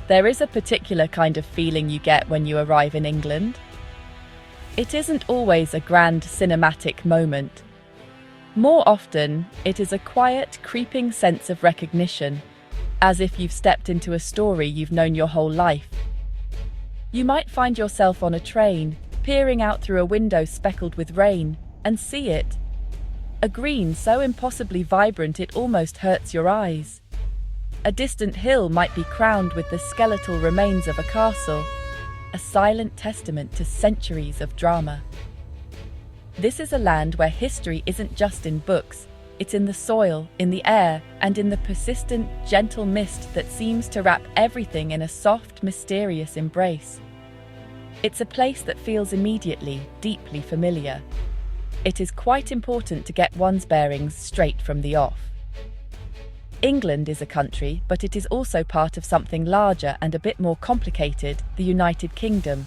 There is a particular kind of feeling you get when you arrive in England. It isn't always a grand cinematic moment. More often, it is a quiet, creeping sense of recognition, as if you've stepped into a story you've known your whole life. You might find yourself on a train, peering out through a window speckled with rain, and see it. A green so impossibly vibrant it almost hurts your eyes. A distant hill might be crowned with the skeletal remains of a castle, a silent testament to centuries of drama. This is a land where history isn't just in books, it's in the soil, in the air, and in the persistent, gentle mist that seems to wrap everything in a soft, mysterious embrace. It's a place that feels immediately, deeply familiar. It is quite important to get one's bearings straight from the off. England is a country, but it is also part of something larger and a bit more complicated, the United Kingdom.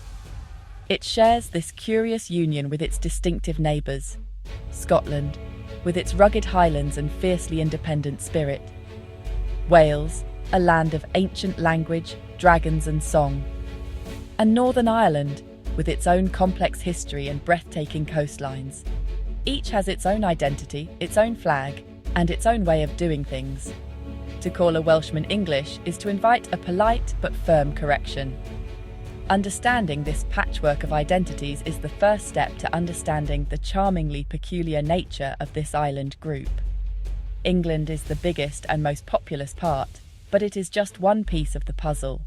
It shares this curious union with its distinctive neighbours. Scotland, with its rugged highlands and fiercely independent spirit. Wales, a land of ancient language, dragons and song. And Northern Ireland, with its own complex history and breathtaking coastlines. Each has its own identity, its own flag, and its own way of doing things. To call a Welshman English is to invite a polite but firm correction. Understanding this patchwork of identities is the first step to understanding the charmingly peculiar nature of this island group. England is the biggest and most populous part, but it is just one piece of the puzzle.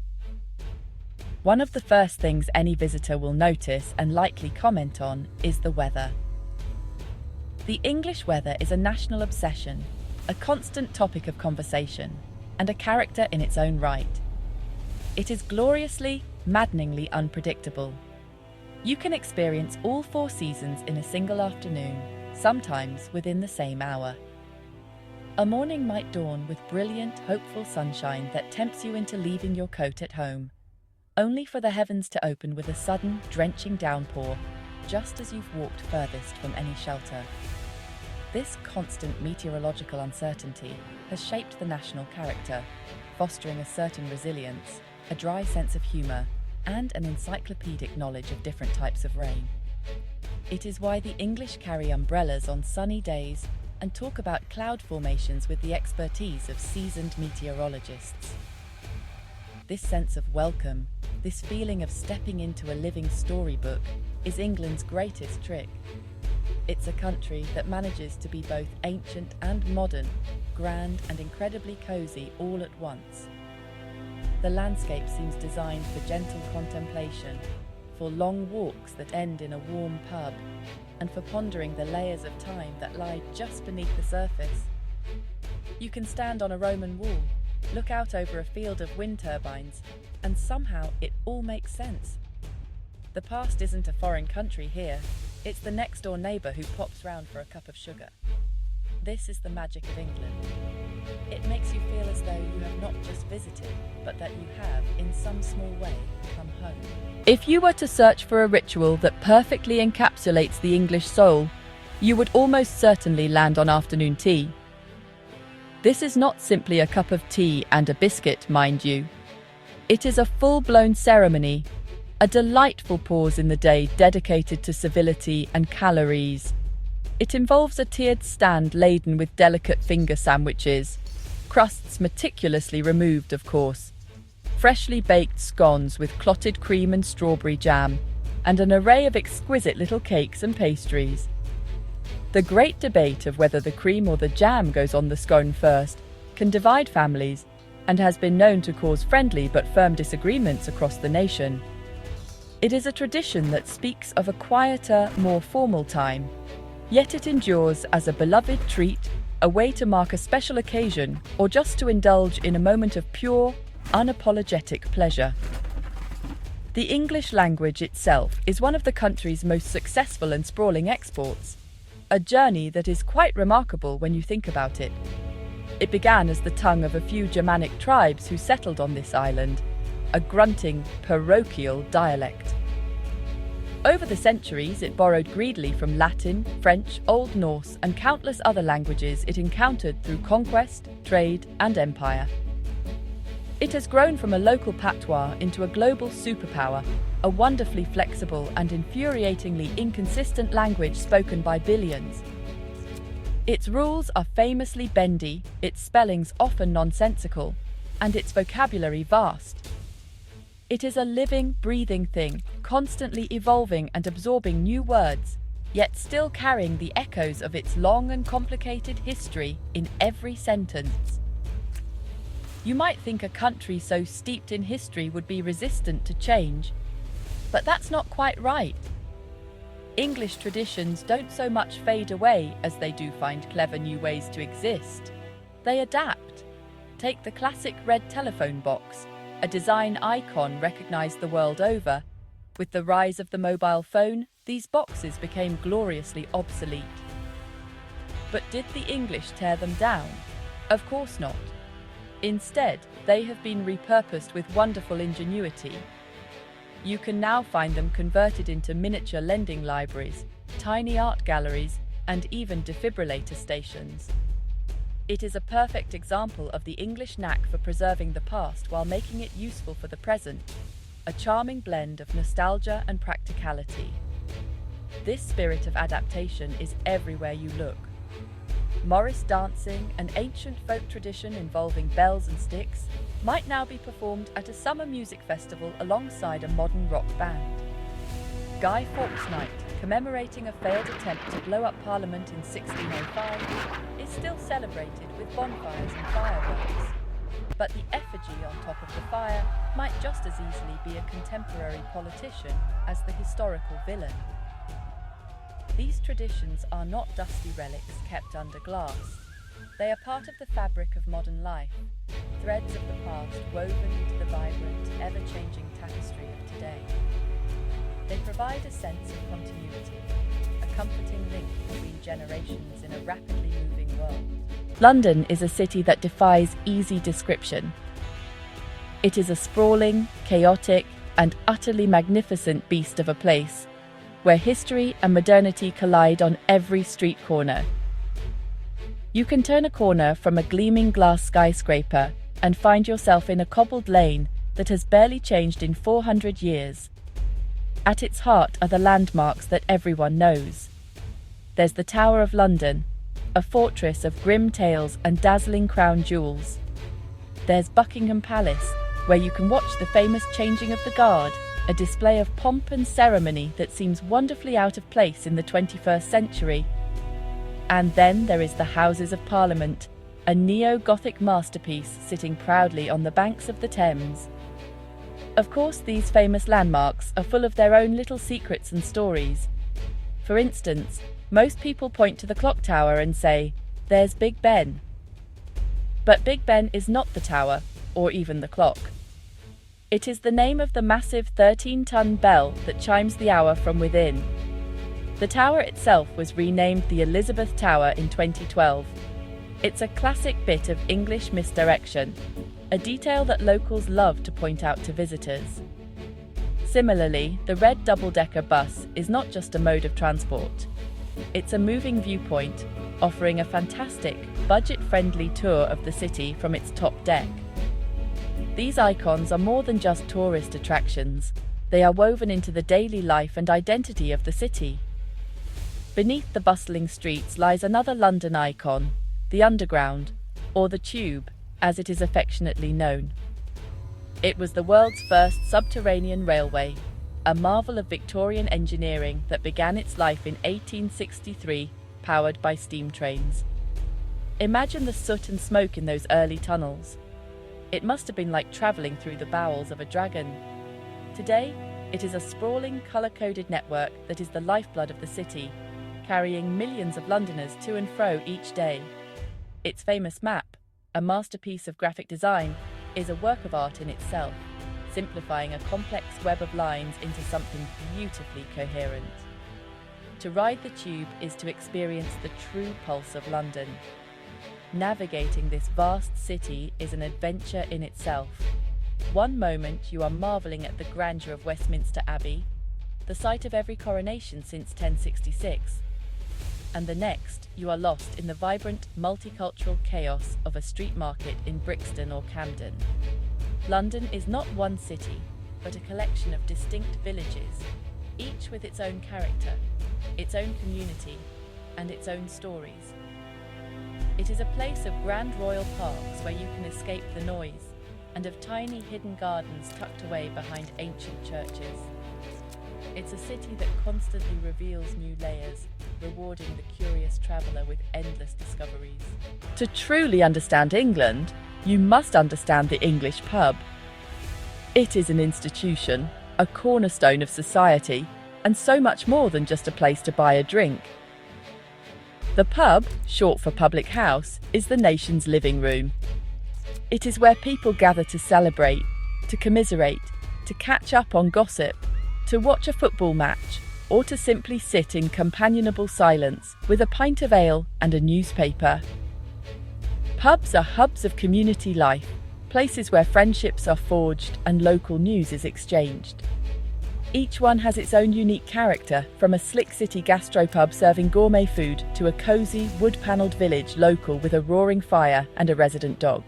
One of the first things any visitor will notice and likely comment on is the weather. The English weather is a national obsession, a constant topic of conversation, and a character in its own right. It is gloriously, maddeningly unpredictable. You can experience all 4 seasons in a single afternoon, sometimes within the same hour. A morning might dawn with brilliant, hopeful sunshine that tempts you into leaving your coat at home, only for the heavens to open with a sudden, drenching downpour, just as you've walked furthest from any shelter. This constant meteorological uncertainty has shaped the national character, fostering a certain resilience, a dry sense of humour, and an encyclopedic knowledge of different types of rain. It is why the English carry umbrellas on sunny days and talk about cloud formations with the expertise of seasoned meteorologists. This sense of welcome, this feeling of stepping into a living storybook, is England's greatest trick. It's a country that manages to be both ancient and modern, grand and incredibly cosy all at once. The landscape seems designed for gentle contemplation, for long walks that end in a warm pub, and for pondering the layers of time that lie just beneath the surface. You can stand on a Roman wall, look out over a field of wind turbines, and somehow it all makes sense. The past isn't a foreign country here, it's the next-door neighbour who pops round for a cup of sugar. This is the magic of England. It makes you feel as though you have not just visited, but that you have, in some small way, come home. If you were to search for a ritual that perfectly encapsulates the English soul, you would almost certainly land on afternoon tea. This is not simply a cup of tea and a biscuit, mind you. It is a full-blown ceremony, a delightful pause in the day dedicated to civility and calories. It involves a tiered stand laden with delicate finger sandwiches, crusts meticulously removed, of course, freshly baked scones with clotted cream and strawberry jam, and an array of exquisite little cakes and pastries. The great debate of whether the cream or the jam goes on the scone first can divide families and has been known to cause friendly but firm disagreements across the nation. It is a tradition that speaks of a quieter, more formal time, yet it endures as a beloved treat, a way to mark a special occasion, or just to indulge in a moment of pure, unapologetic pleasure. The English language itself is one of the country's most successful and sprawling exports, a journey that is quite remarkable when you think about it. It began as the tongue of a few Germanic tribes who settled on this island, a grunting, parochial dialect. Over the centuries, it borrowed greedily from Latin, French, Old Norse, and countless other languages it encountered through conquest, trade, and empire. It has grown from a local patois into a global superpower, a wonderfully flexible and infuriatingly inconsistent language spoken by billions. Its rules are famously bendy, its spellings often nonsensical, and its vocabulary vast. It is a living, breathing thing, constantly evolving and absorbing new words, yet still carrying the echoes of its long and complicated history in every sentence. You might think a country so steeped in history would be resistant to change, but that's not quite right. English traditions don't so much fade away as they do find clever new ways to exist. They adapt. Take the classic red telephone box, a design icon recognized the world over. With the rise of the mobile phone, these boxes became gloriously obsolete. But did the English tear them down? Of course not. Instead, they have been repurposed with wonderful ingenuity. You can now find them converted into miniature lending libraries, tiny art galleries, and even defibrillator stations. It is a perfect example of the English knack for preserving the past while making it useful for the present, a charming blend of nostalgia and practicality. This spirit of adaptation is everywhere you look. Morris dancing, an ancient folk tradition involving bells and sticks, might now be performed at a summer music festival alongside a modern rock band. Guy Fawkes Night, commemorating a failed attempt to blow up Parliament in 1605, is still celebrated with bonfires and fireworks. But the effigy on top of the fire might just as easily be a contemporary politician as the historical villain. These traditions are not dusty relics kept under glass. They are part of the fabric of modern life, threads of the past woven into the vibrant, ever-changing tapestry of today. They provide a sense of continuity, a comforting link between generations in a rapidly moving world. London is a city that defies easy description. It is a sprawling, chaotic, and utterly magnificent beast of a place, where history and modernity collide on every street corner. You can turn a corner from a gleaming glass skyscraper and find yourself in a cobbled lane that has barely changed in 400 years. At its heart are the landmarks that everyone knows. There's the Tower of London, a fortress of grim tales and dazzling crown jewels. There's Buckingham Palace, where you can watch the famous changing of the guard, a display of pomp and ceremony that seems wonderfully out of place in the 21st century. And then there is the Houses of Parliament, a neo-Gothic masterpiece sitting proudly on the banks of the Thames. Of course, these famous landmarks are full of their own little secrets and stories. For instance, most people point to the clock tower and say, "There's Big Ben." But Big Ben is not the tower, or even the clock. It is the name of the massive 13-ton bell that chimes the hour from within. The tower itself was renamed the Elizabeth Tower in 2012. It's a classic bit of English misdirection, a detail that locals love to point out to visitors. Similarly, the red double-decker bus is not just a mode of transport. It's a moving viewpoint, offering a fantastic, budget-friendly tour of the city from its top deck. These icons are more than just tourist attractions. They are woven into the daily life and identity of the city. Beneath the bustling streets lies another London icon, the Underground, or the Tube, as it is affectionately known. It was the world's first subterranean railway, a marvel of Victorian engineering that began its life in 1863, powered by steam trains. Imagine the soot and smoke in those early tunnels. It must have been like travelling through the bowels of a dragon. Today, it is a sprawling, colour-coded network that is the lifeblood of the city, carrying millions of Londoners to and fro each day. Its famous map, a masterpiece of graphic design, is a work of art in itself, simplifying a complex web of lines into something beautifully coherent. To ride the Tube is to experience the true pulse of London. Navigating this vast city is an adventure in itself. One moment you are marvelling at the grandeur of Westminster Abbey, the site of every coronation since 1066, and the next you are lost in the vibrant, multicultural chaos of a street market in Brixton or Camden. London is not one city, but a collection of distinct villages, each with its own character, its own community, and its own stories. It is a place of grand royal parks where you can escape the noise, and of tiny hidden gardens tucked away behind ancient churches. It's a city that constantly reveals new layers, rewarding the curious traveller with endless discoveries. To truly understand England, you must understand the English pub. It is an institution, a cornerstone of society, and so much more than just a place to buy a drink. The pub, short for public house, is the nation's living room. It is where people gather to celebrate, to commiserate, to catch up on gossip, to watch a football match, or to simply sit in companionable silence with a pint of ale and a newspaper. Pubs are hubs of community life, places where friendships are forged and local news is exchanged. Each one has its own unique character, from a slick city gastropub serving gourmet food to a cosy, wood-panelled village local with a roaring fire and a resident dog.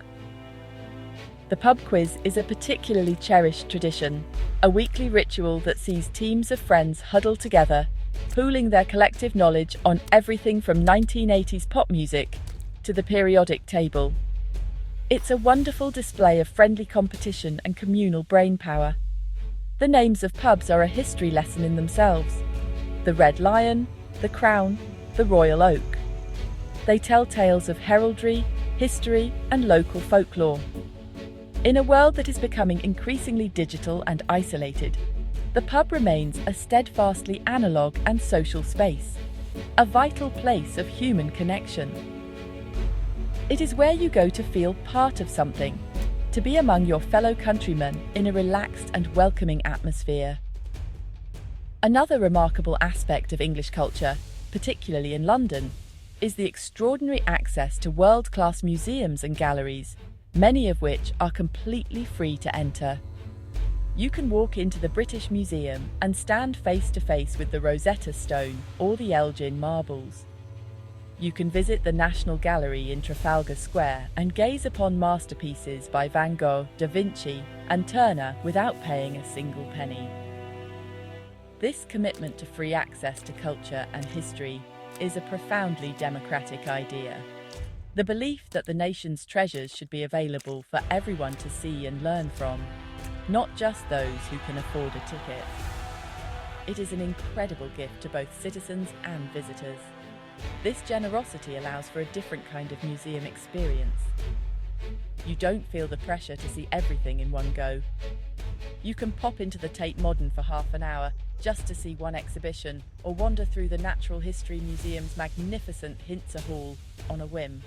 The pub quiz is a particularly cherished tradition, a weekly ritual that sees teams of friends huddle together, pooling their collective knowledge on everything from 1980s pop music to the periodic table. It's a wonderful display of friendly competition and communal brainpower. The names of pubs are a history lesson in themselves. The Red Lion, the Crown, the Royal Oak. They tell tales of heraldry, history, and local folklore. In a world that is becoming increasingly digital and isolated, the pub remains a steadfastly analogue and social space, a vital place of human connection. It is where you go to feel part of something, to be among your fellow countrymen in a relaxed and welcoming atmosphere. Another remarkable aspect of English culture, particularly in London, is the extraordinary access to world-class museums and galleries, many of which are completely free to enter. You can walk into the British Museum and stand face to face with the Rosetta Stone or the Elgin Marbles. You can visit the National Gallery in Trafalgar Square and gaze upon masterpieces by Van Gogh, Da Vinci, and Turner without paying a single penny. This commitment to free access to culture and history is a profoundly democratic idea. The belief that the nation's treasures should be available for everyone to see and learn from, not just those who can afford a ticket. It is an incredible gift to both citizens and visitors. This generosity allows for a different kind of museum experience. You don't feel the pressure to see everything in one go. You can pop into the Tate Modern for half an hour just to see one exhibition, or wander through the Natural History Museum's magnificent Hintze Hall on a whim.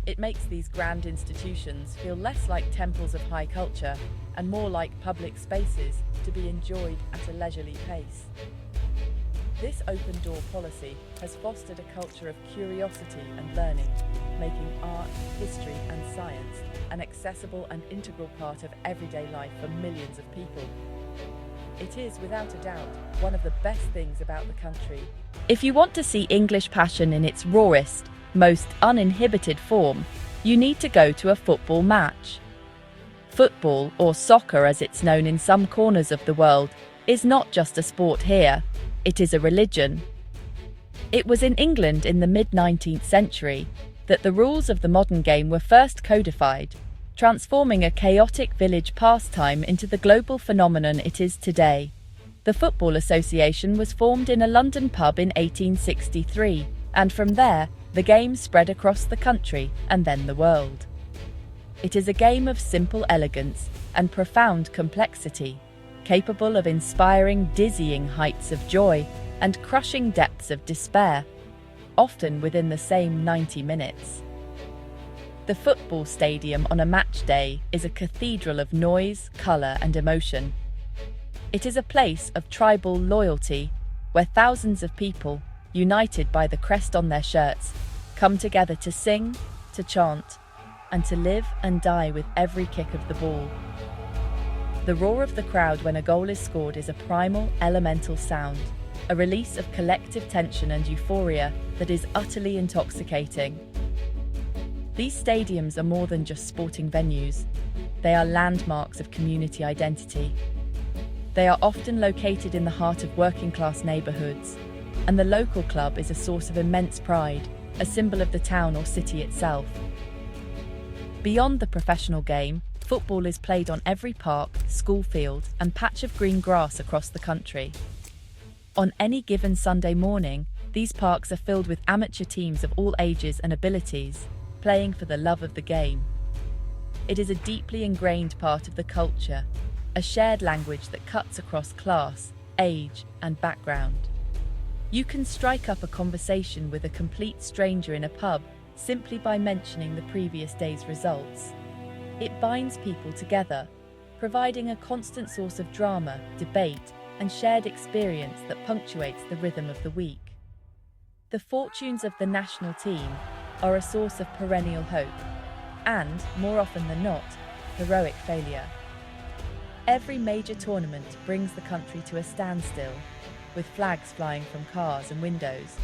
It makes these grand institutions feel less like temples of high culture and more like public spaces to be enjoyed at a leisurely pace. This open-door policy has fostered a culture of curiosity and learning, making art, history, and science an accessible and integral part of everyday life for millions of people. It is, without a doubt, one of the best things about the country. If you want to see English passion in its rawest, most uninhibited form, you need to go to a football match. Football, or soccer as it's known in some corners of the world, is not just a sport here, it is a religion. It was in England in the mid-19th century that the rules of the modern game were first codified, transforming a chaotic village pastime into the global phenomenon it is today. The Football Association was formed in a London pub in 1863, and from there, the game spread across the country and then the world. It is a game of simple elegance and profound complexity, capable of inspiring dizzying heights of joy and crushing depths of despair, often within the same 90 minutes. The football stadium on a match day is a cathedral of noise, colour and emotion. It is a place of tribal loyalty, where thousands of people, united by the crest on their shirts, come together to sing, to chant, and to live and die with every kick of the ball. The roar of the crowd when a goal is scored is a primal, elemental sound, a release of collective tension and euphoria that is utterly intoxicating. These stadiums are more than just sporting venues. They are landmarks of community identity. They are often located in the heart of working-class neighbourhoods, and the local club is a source of immense pride, a symbol of the town or city itself. Beyond the professional game, football is played on every park, school field, and patch of green grass across the country. On any given Sunday morning, these parks are filled with amateur teams of all ages and abilities, playing for the love of the game. It is a deeply ingrained part of the culture, a shared language that cuts across class, age, and background. You can strike up a conversation with a complete stranger in a pub simply by mentioning the previous day's results. It binds people together, providing a constant source of drama, debate, and shared experience that punctuates the rhythm of the week. The fortunes of the national team are a source of perennial hope, and, more often than not, heroic failure. Every major tournament brings the country to a standstill, with flags flying from cars and windows,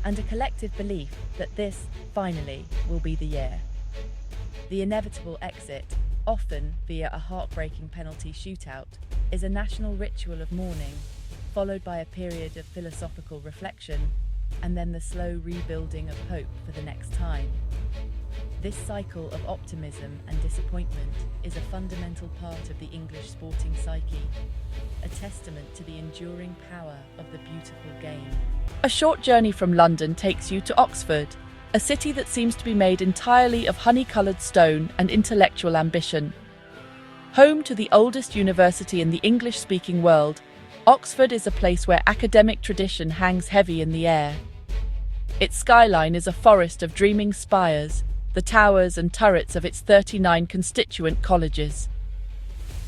and a collective belief that this, finally, will be the year. The inevitable exit, often via a heartbreaking penalty shootout, is a national ritual of mourning, followed by a period of philosophical reflection, and then the slow rebuilding of hope for the next time. This cycle of optimism and disappointment is a fundamental part of the English sporting psyche, a testament to the enduring power of the beautiful game. A short journey from London takes you to Oxford, a city that seems to be made entirely of honey-coloured stone and intellectual ambition. Home to the oldest university in the English-speaking world, Oxford is a place where academic tradition hangs heavy in the air. Its skyline is a forest of dreaming spires, the towers and turrets of its 39 constituent colleges.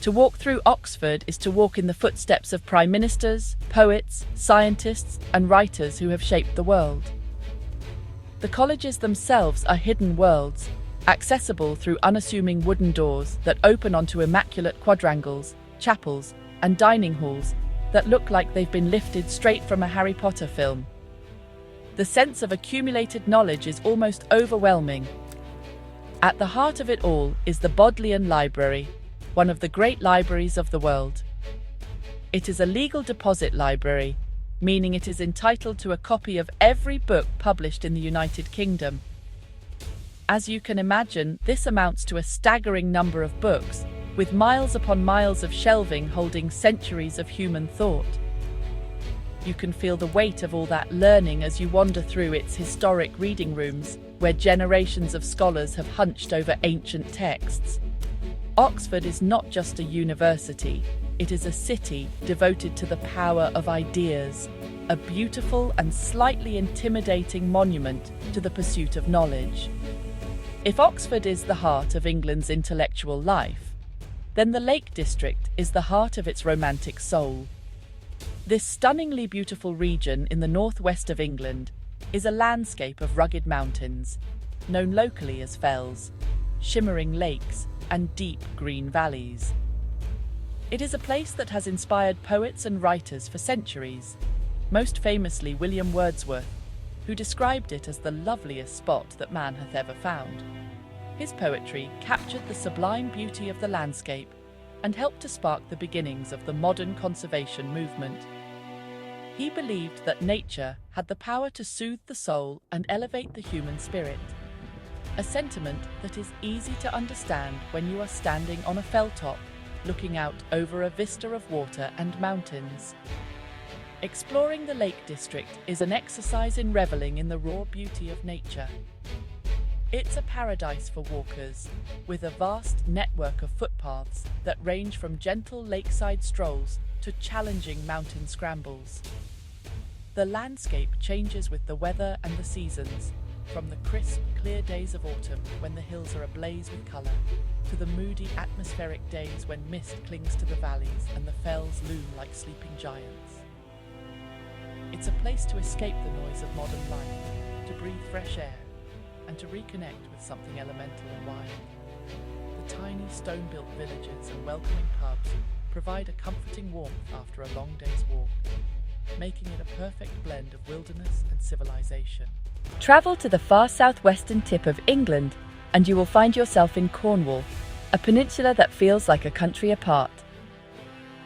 To walk through Oxford is to walk in the footsteps of prime ministers, poets, scientists, and writers who have shaped the world. The colleges themselves are hidden worlds, accessible through unassuming wooden doors that open onto immaculate quadrangles, chapels, and dining halls that look like they've been lifted straight from a Harry Potter film. The sense of accumulated knowledge is almost overwhelming. At the heart of it all is the Bodleian Library, one of the great libraries of the world. It is a legal deposit library, meaning it is entitled to a copy of every book published in the United Kingdom. As you can imagine, this amounts to a staggering number of books, with miles upon miles of shelving holding centuries of human thought. You can feel the weight of all that learning as you wander through its historic reading rooms, where generations of scholars have hunched over ancient texts. Oxford is not just a university, it is a city devoted to the power of ideas, a beautiful and slightly intimidating monument to the pursuit of knowledge. If Oxford is the heart of England's intellectual life, then the Lake District is the heart of its romantic soul. This stunningly beautiful region in the northwest of England is a landscape of rugged mountains, known locally as fells, shimmering lakes, and deep green valleys. It is a place that has inspired poets and writers for centuries, most famously William Wordsworth, who described it as the loveliest spot that man hath ever found. His poetry captured the sublime beauty of the landscape and helped to spark the beginnings of the modern conservation movement. He believed that nature had the power to soothe the soul and elevate the human spirit, a sentiment that is easy to understand when you are standing on a fell top, looking out over a vista of water and mountains. Exploring the Lake District is an exercise in reveling in the raw beauty of nature. It's a paradise for walkers, with a vast network of footpaths that range from gentle lakeside strolls to challenging mountain scrambles. The landscape changes with the weather and the seasons, from the crisp, clear days of autumn when the hills are ablaze with colour, to the moody, atmospheric days when mist clings to the valleys and the fells loom like sleeping giants. It's a place to escape the noise of modern life, to breathe fresh air, and to reconnect with something elemental and wild. The tiny stone-built villages and welcoming pubs provide a comforting warmth after a long day's walk, making it a perfect blend of wilderness and civilization. Travel to the far southwestern tip of England and you will find yourself in Cornwall, a peninsula that feels like a country apart.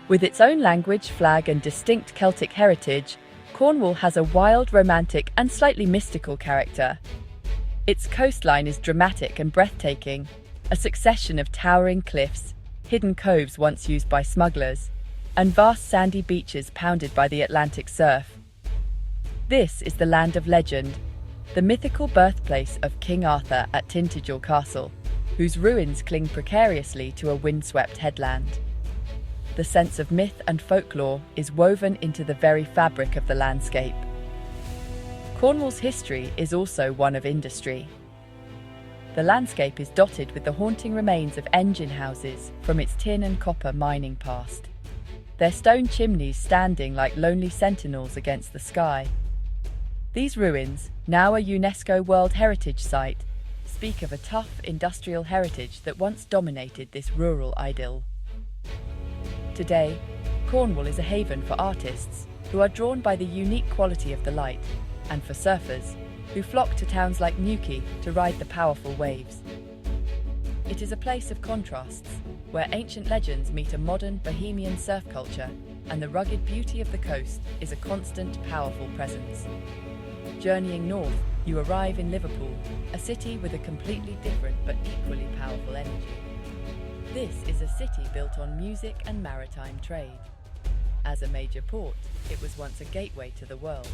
With its own language, flag, and distinct Celtic heritage, Cornwall has a wild, romantic, and slightly mystical character. Its coastline is dramatic and breathtaking, a succession of towering cliffs, hidden coves once used by smugglers, and vast sandy beaches pounded by the Atlantic surf. This is the land of legend, the mythical birthplace of King Arthur at Tintagel Castle, whose ruins cling precariously to a windswept headland. The sense of myth and folklore is woven into the very fabric of the landscape. Cornwall's history is also one of industry. The landscape is dotted with the haunting remains of engine houses from its tin and copper mining past, their stone chimneys standing like lonely sentinels against the sky. These ruins, now a UNESCO World Heritage Site, speak of a tough industrial heritage that once dominated this rural idyll. Today, Cornwall is a haven for artists who are drawn by the unique quality of the light, and for surfers who flock to towns like Newquay to ride the powerful waves. It is a place of contrasts, where ancient legends meet a modern bohemian surf culture, and the rugged beauty of the coast is a constant, powerful presence. Journeying north, you arrive in Liverpool, a city with a completely different but equally powerful energy. This is a city built on music and maritime trade. As a major port, it was once a gateway to the world,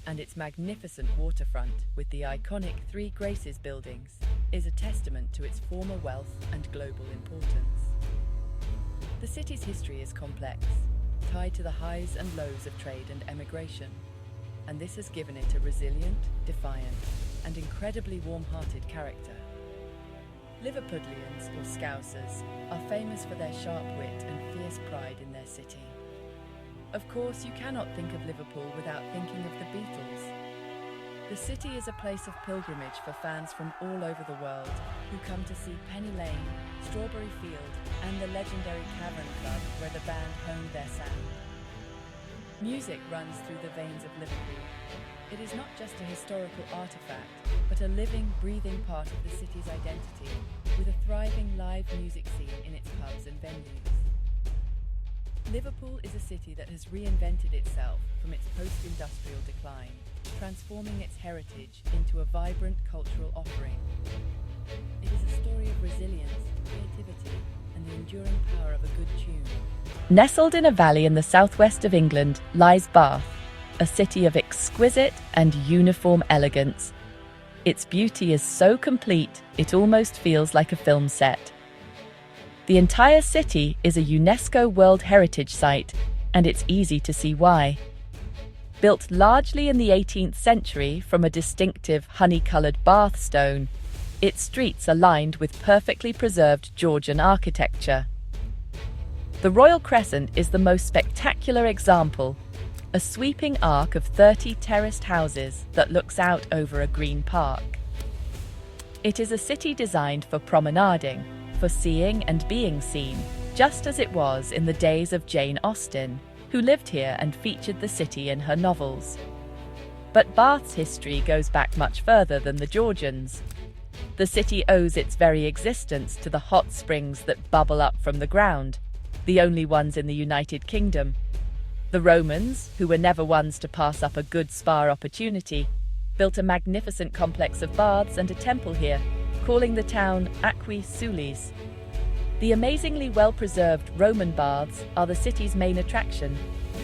and its magnificent waterfront, with the iconic Three Graces buildings, is a testament to its former wealth and global importance. The city's history is complex, tied to the highs and lows of trade and emigration, and this has given it a resilient, defiant, and incredibly warm-hearted character. Liverpudlians, or Scousers, are famous for their sharp wit and fierce pride in their city. Of course, you cannot think of Liverpool without thinking of the Beatles. The city is a place of pilgrimage for fans from all over the world who come to see Penny Lane, Strawberry Field, and the legendary Cavern Club where the band honed their sound. Music runs through the veins of Liverpool. It is not just a historical artifact, but a living, breathing part of the city's identity, with a thriving live music scene in its pubs and venues. Liverpool is a city that has reinvented itself from its post-industrial decline, transforming its heritage into a vibrant cultural offering. It is a story of resilience, creativity, and the enduring power of a good tune. Nestled in a valley in the southwest of England lies Bath, a city of exquisite and uniform elegance. Its beauty is so complete, it almost feels like a film set. The entire city is a UNESCO World Heritage Site, and it's easy to see why. Built largely in the 18th century from a distinctive honey-coloured Bath stone, its streets are lined with perfectly preserved Georgian architecture. The Royal Crescent is the most spectacular example, a sweeping arc of 30 terraced houses that looks out over a green park. It is a city designed for promenading, for seeing and being seen, just as it was in the days of Jane Austen, who lived here and featured the city in her novels. But Bath's history goes back much further than the Georgians. The city owes its very existence to the hot springs that bubble up from the ground, the only ones in the United Kingdom. The Romans, who were never ones to pass up a good spa opportunity, built a magnificent complex of baths and a temple here, calling the town Aquae Sulis. The amazingly well-preserved Roman baths are the city's main attraction,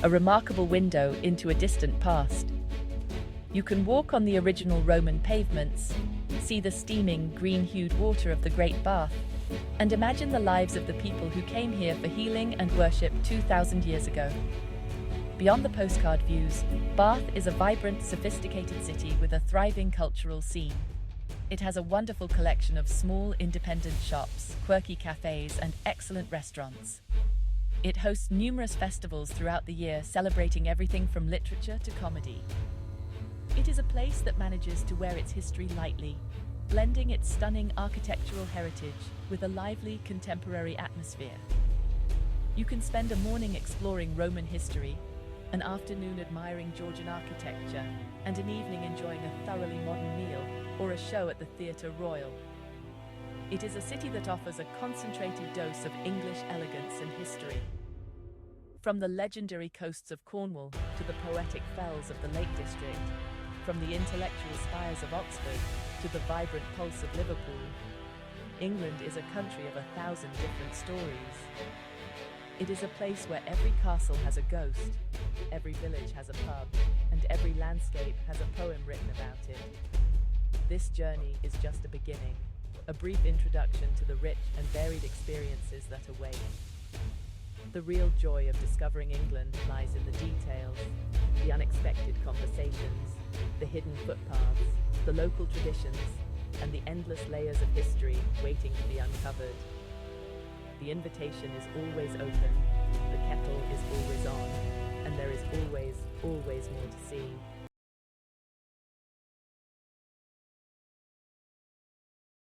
a remarkable window into a distant past. You can walk on the original Roman pavements, see the steaming, green-hued water of the Great Bath, and imagine the lives of the people who came here for healing and worship 2,000 years ago. Beyond the postcard views, Bath is a vibrant, sophisticated city with a thriving cultural scene. It has a wonderful collection of small, independent shops, quirky cafes, and excellent restaurants. It hosts numerous festivals throughout the year, celebrating everything from literature to comedy. It is a place that manages to wear its history lightly, blending its stunning architectural heritage with a lively, contemporary atmosphere. You can spend a morning exploring Roman history, an afternoon admiring Georgian architecture, and an evening enjoying a thoroughly modern meal or a show at the Theatre Royal. It is a city that offers a concentrated dose of English elegance and history. From the legendary coasts of Cornwall to the poetic fells of the Lake District, from the intellectual spires of Oxford to the vibrant pulse of Liverpool, England is a country of 1,000 different stories. It is a place where every castle has a ghost, every village has a pub, and every landscape has a poem written about it. This journey is just a beginning, a brief introduction to the rich and varied experiences that await. The real joy of discovering England lies in the details, the unexpected conversations, the hidden footpaths, the local traditions, and the endless layers of history waiting to be uncovered. The invitation is always open, the kettle is always on, and there is always more to see.